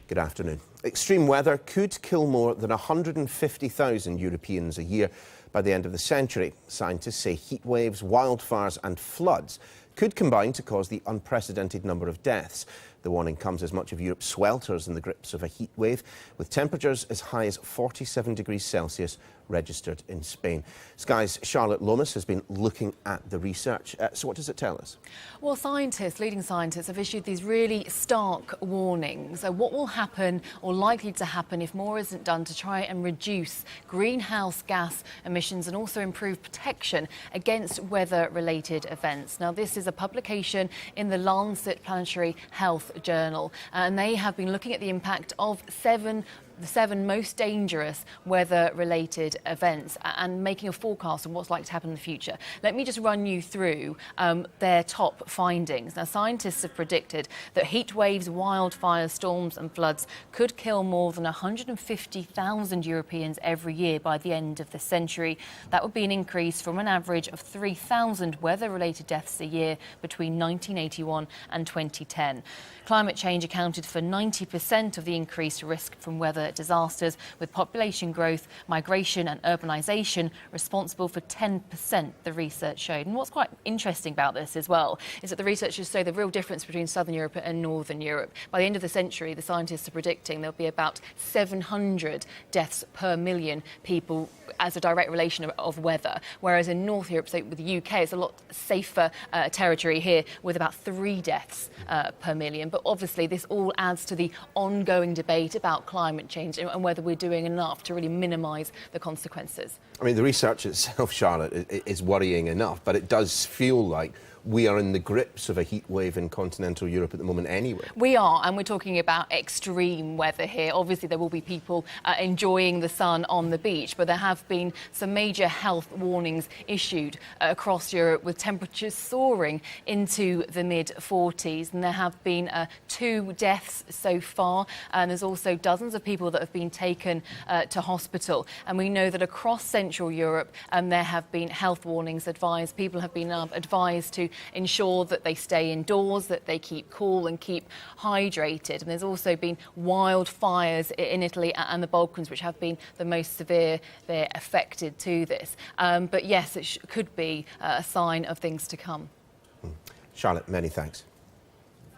Good afternoon. Extreme weather could kill more than 150,000 Europeans a year by the end of the century. Scientists say heat waves, wildfires and floods could combine to cause the unprecedented number of deaths. The warning comes as much of Europe swelters in the grips of a heat wave, with temperatures as high as 47 degrees Celsius registered in Spain. Sky's Charlotte Lomas has been looking at the research. So what does it tell us? Well, leading scientists have issued these really stark warnings. So what will happen or likely to happen if more isn't done to try and reduce greenhouse gas emissions and also improve protection against weather-related events. Now, this is a publication in the Lancet Planetary Health Journal, and they have been looking at the impact of the seven most dangerous weather-related events and making a forecast on what's likely to happen in the future. Let me just run you through their top findings. Now, scientists have predicted that heat waves, wildfires, storms and floods could kill more than 150,000 Europeans every year by the end of the century. That would be an increase from an average of 3,000 weather-related deaths a year between 1981 and 2010. Climate change accounted for 90% of the increased risk from weather disasters, with population growth, migration and urbanisation responsible for 10%, the research showed. And what's quite interesting about this as well is that the researchers show the real difference between Southern Europe and Northern Europe. By the end of the century, the scientists are predicting there'll be about 700 deaths per million people as a direct relation of weather, whereas in North Europe, so with the UK, it's a lot safer territory here with about 3 deaths per million. But obviously, this all adds to the ongoing debate about climate change and whether we're doing enough to really minimise the consequences. I mean, the research itself, Charlotte, is worrying enough, but it does feel like we are in the grips of a heat wave in continental Europe at the moment anyway. We are, and we're talking about extreme weather here. Obviously, there will be people enjoying the sun on the beach, but there have been some major health warnings issued across Europe, with temperatures soaring into the mid-40s. And there have been 2 deaths so far, and there's also dozens of people that have been taken to hospital. And we know that across Central Europe, there have been health warnings advised. People have been advised to ensure that they stay indoors, that they keep cool and keep hydrated. And there's also been wildfires in Italy and the Balkans, which have been the most severe. They're affected to this. But yes, it could be a sign of things to come. Charlotte, many thanks.